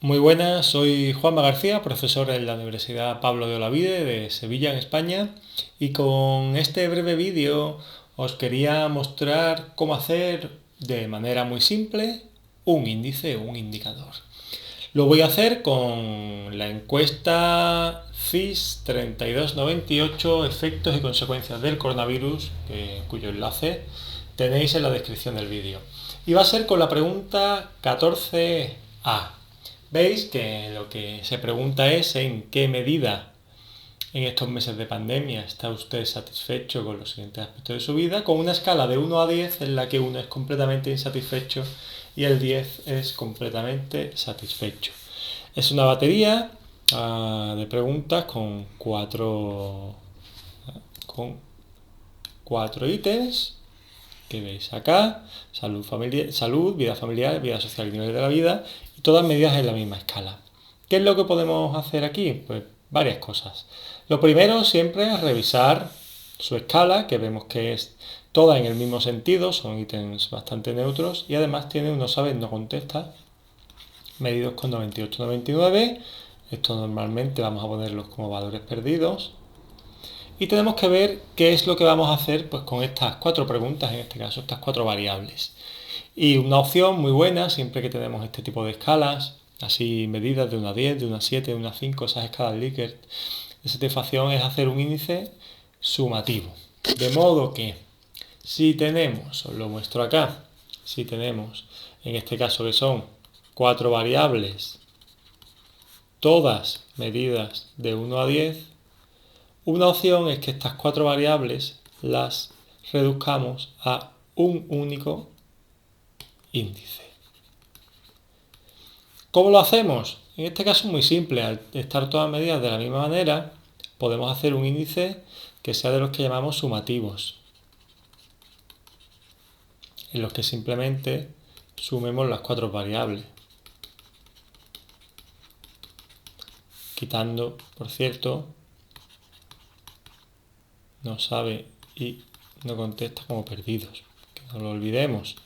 Muy buenas, soy Juanma García, profesor en la Universidad Pablo de Olavide de Sevilla, en España, y con este breve vídeo os quería mostrar cómo hacer de manera muy simple un índice o un indicador. Lo voy a hacer con la encuesta CIS 3298, efectos y consecuencias del coronavirus, cuyo enlace tenéis en la descripción del vídeo. Y va a ser con la pregunta 14A. Veis que lo que se pregunta es en qué medida en estos meses de pandemia está usted satisfecho con los siguientes aspectos de su vida, con una escala de 1 a 10 en la que 1 es completamente insatisfecho y el 10 es completamente satisfecho. Es una batería de preguntas con cuatro ítems que veis acá: salud, vida familiar, vida social y nivel de la vida, y todas medidas en la misma escala. ¿Qué es lo que podemos hacer aquí? Pues varias cosas. Lo primero siempre es revisar su escala, que vemos que es toda en el mismo sentido, son ítems bastante neutros, y además tiene unos sabes no contesta, medidos con 98-99. Esto normalmente vamos a ponerlos como valores perdidos. Y tenemos que ver qué es lo que vamos a hacer pues, con estas cuatro preguntas, en este caso estas cuatro variables. Y una opción muy buena, siempre que tenemos este tipo de escalas, así medidas de 1 a 10, de 1 a 7, de 1 a 5, esas escalas Likert de satisfacción, es hacer un índice sumativo. De modo que si tenemos, os lo muestro acá, si tenemos en este caso que son cuatro variables, todas medidas de 1 a 10, una opción es que estas cuatro variables las reduzcamos a un único índice. ¿Cómo lo hacemos? En este caso es muy simple. Al estar todas medidas de la misma manera, podemos hacer un índice que sea de los que llamamos sumativos, en los que simplemente sumemos las cuatro variables, quitando, por cierto, no sabe y no contesta como perdidos, que no lo olvidemos.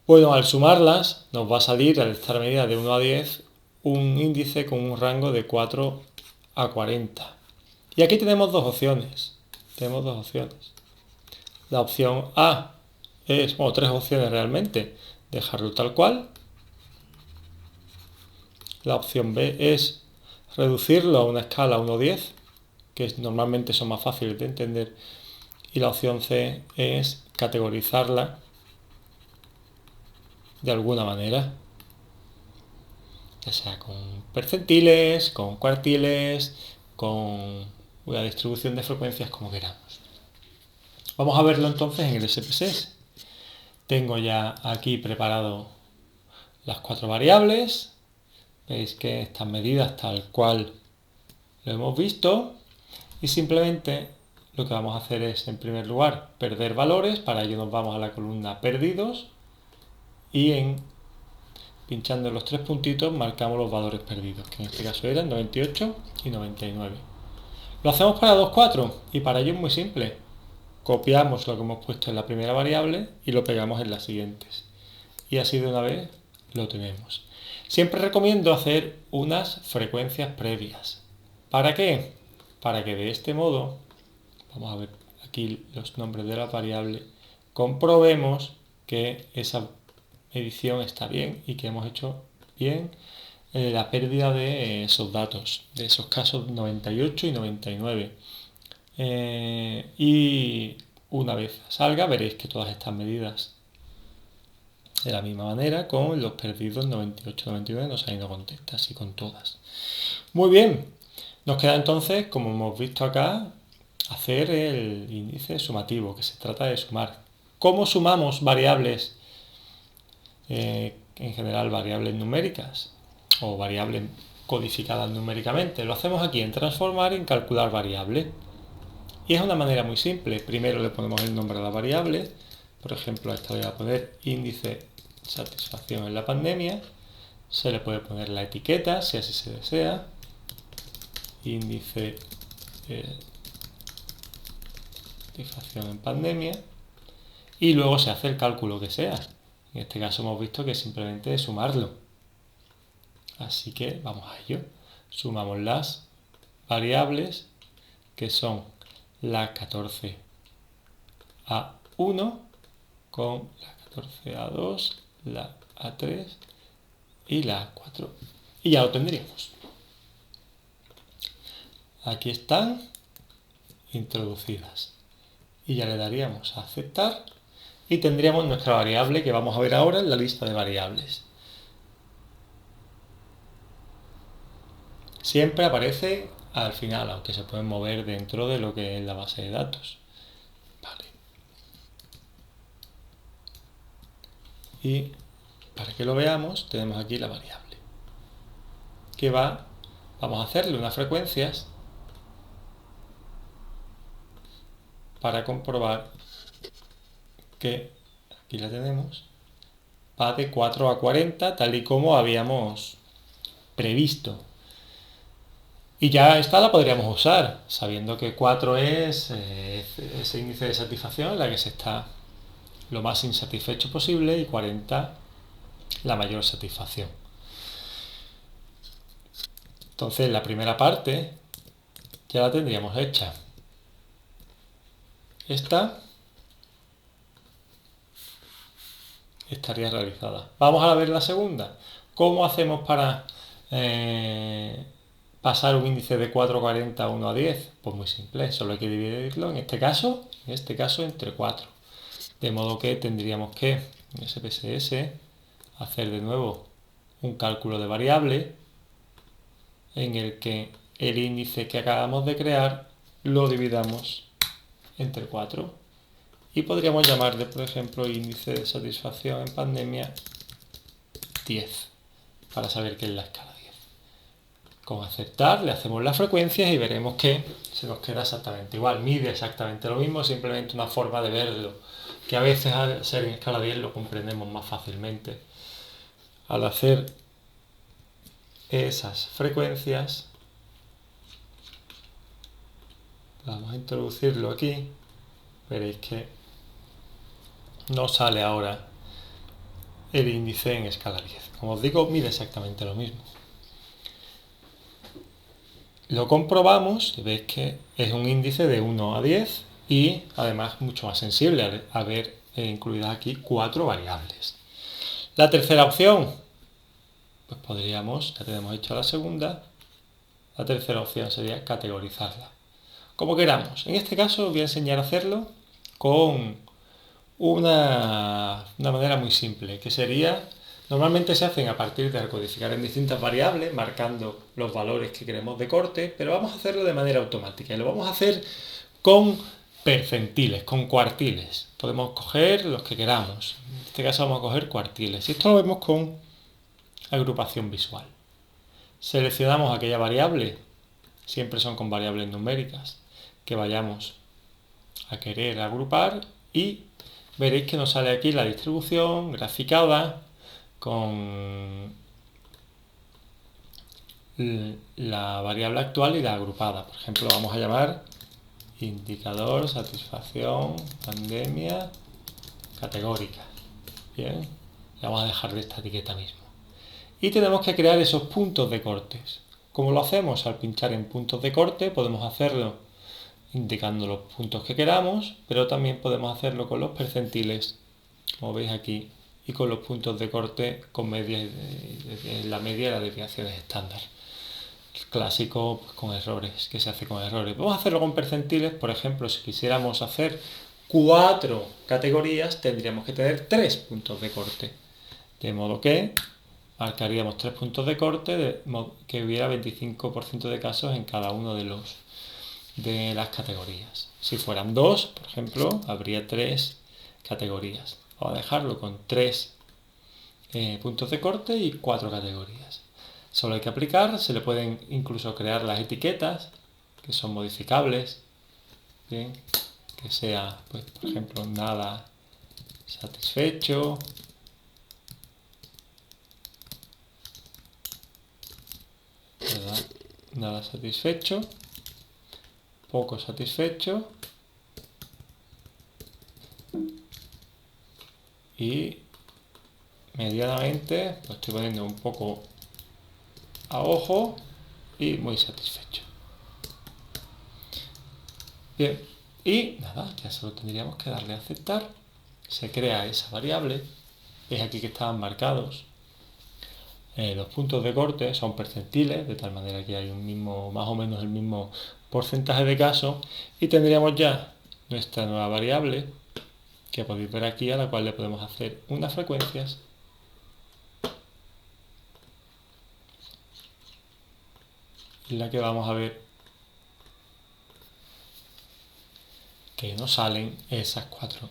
Bueno, al sumarlas nos va a salir, al estar medida de 1 a 10, un índice con un rango de 4 a 40. Y aquí tenemos dos opciones. La opción A es, bueno, tres opciones realmente: dejarlo tal cual. La opción B es reducirlo a una escala 1 a 10, que normalmente son más fáciles de entender. Y la opción C es categorizarla de alguna manera, ya sea con percentiles, con cuartiles, con una distribución de frecuencias, como queramos. Vamos a verlo entonces en el SPSS. Tengo ya aquí preparado las cuatro variables. Veis que están medidas tal cual lo hemos visto. Y simplemente lo que vamos a hacer es, en primer lugar, perder valores. Para ello nos vamos a la columna perdidos y pinchando en los tres puntitos marcamos los valores perdidos, que en este caso eran 98 y 99. Lo hacemos para 2, 4 y para ello es muy simple. Copiamos lo que hemos puesto en la primera variable y lo pegamos en las siguientes. Y así de una vez lo tenemos. Siempre recomiendo hacer unas frecuencias previas. ¿Para qué? Para que de este modo, vamos a ver aquí los nombres de la variable, comprobemos que esa medición está bien y que hemos hecho bien la pérdida de esos datos, de esos casos 98 y 99. Y una vez salga veréis que todas estas medidas de la misma manera, con los perdidos 98-99 nos ha ido contenta, así con todas. Muy bien, nos queda entonces, como hemos visto acá, hacer el índice sumativo, que se trata de sumar. ¿Cómo sumamos variables? En general variables numéricas o variables codificadas numéricamente. Lo hacemos aquí en transformar y en calcular variable. Y es una manera muy simple. Primero le ponemos el nombre a la variable. Por ejemplo, a esta le voy a poner índice satisfacción en la pandemia. Se le puede poner la etiqueta si así se desea. Índice satisfacción en pandemia. Y luego se hace el cálculo que sea. En este caso hemos visto que simplemente es sumarlo. Así que vamos a ello. Sumamos las variables que son la 14A1 con la 14A2, la A3 y la A4. Y ya lo tendríamos. Aquí están introducidas. Y ya le daríamos a aceptar y tendríamos nuestra variable que vamos a ver ahora en la lista de variables. Siempre aparece al final, aunque se pueden mover dentro de lo que es la base de datos. Vale. Y para que lo veamos, tenemos aquí la variable. Que vamos a hacerle unas frecuencias para comprobar que, aquí la tenemos, va de 4 a 40, tal y como habíamos previsto. Y ya esta la podríamos usar, sabiendo que 4 es ese índice de satisfacción en la que se está lo más insatisfecho posible y 40 la mayor satisfacción. Entonces la primera parte ya la tendríamos hecha. Esta estaría realizada. Vamos a ver la segunda. ¿Cómo hacemos para pasar un índice de 4,40 a 1 a 10? Pues muy simple, solo hay que dividirlo en este caso entre 4. De modo que tendríamos que en SPSS hacer de nuevo un cálculo de variable en el que el índice que acabamos de crear lo dividamos entre 4 y podríamos llamarle, por ejemplo, índice de satisfacción en pandemia 10 para saber qué es la escala 10. Con aceptar le hacemos las frecuencias y veremos que se nos queda exactamente igual, mide exactamente lo mismo, simplemente una forma de verlo, que a veces al ser en escala 10 lo comprendemos más fácilmente. Al hacer esas frecuencias, vamos a introducirlo aquí, veréis que nos sale ahora el índice en escala 10. Como os digo, mide exactamente lo mismo. Lo comprobamos y veis que es un índice de 1 a 10 y además mucho más sensible al haber incluidas aquí 4 variables. La tercera opción, pues podríamos, ya tenemos hecha la segunda, la tercera opción sería categorizarla. Como queramos. En este caso os voy a enseñar a hacerlo con una manera muy simple, que sería, normalmente se hacen a partir de recodificar en distintas variables, marcando los valores que queremos de corte, pero vamos a hacerlo de manera automática y lo vamos a hacer con percentiles, con cuartiles. Podemos coger los que queramos, en este caso vamos a coger cuartiles y esto lo vemos con agrupación visual. Seleccionamos aquella variable, siempre son con variables numéricas, que vayamos a querer agrupar y veréis que nos sale aquí la distribución graficada con la variable actual y la agrupada. Por ejemplo, vamos a llamar indicador satisfacción pandemia categórica. Bien, y vamos a dejar de esta etiqueta mismo. Y tenemos que crear esos puntos de cortes. ¿Cómo lo hacemos? Al pinchar en puntos de corte podemos hacerlo indicando los puntos que queramos, pero también podemos hacerlo con los percentiles, como veis aquí, y con los puntos de corte con la media de las desviaciones estándar. El clásico pues, con errores, que se hace con errores. Vamos a hacerlo con percentiles, por ejemplo, si quisiéramos hacer 4 categorías, tendríamos que tener 3 puntos de corte. De modo que marcaríamos 3 puntos de corte, de modo que hubiera 25% de casos en cada uno de las categorías. Si fueran 2, por ejemplo, habría 3 categorías. Vamos a dejarlo con 3 puntos de corte y 4 categorías. Solo hay que aplicar, se le pueden incluso crear las etiquetas, que son modificables. Bien, que sea, pues, por ejemplo, nada satisfecho. ¿Verdad? Nada satisfecho. Poco satisfecho y medianamente, lo estoy poniendo un poco a ojo y muy satisfecho. Bien, y nada, ya solo tendríamos que darle a aceptar. Se crea esa variable. Es aquí que estaban marcados. Los puntos de corte son percentiles, de tal manera que hay un mismo, más o menos el mismo porcentaje de casos. Y tendríamos ya nuestra nueva variable, que podéis ver aquí, a la cual le podemos hacer unas frecuencias. En la que vamos a ver que nos salen esas 4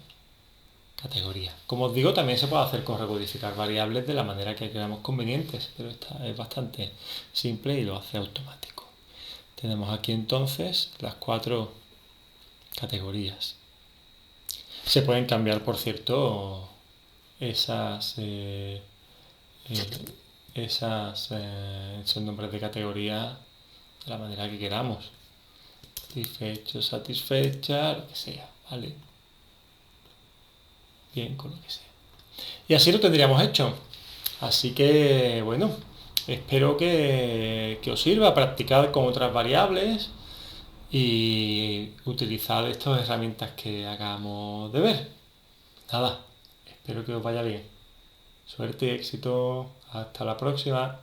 categorías. Como os digo, también se puede hacer con recodificar variables de la manera que creamos convenientes, pero esta es bastante simple y lo hace automático. Tenemos aquí entonces las 4 categorías. Se pueden cambiar, por cierto, esos nombres de categoría de la manera que queramos. Satisfecho, satisfecha, lo que sea, ¿vale? Bien, con lo que sea. Y así lo tendríamos hecho. Así que, bueno, espero que os sirva practicar con otras variables y utilizar estas herramientas que acabamos de ver. Nada, espero que os vaya bien. Suerte y éxito. Hasta la próxima.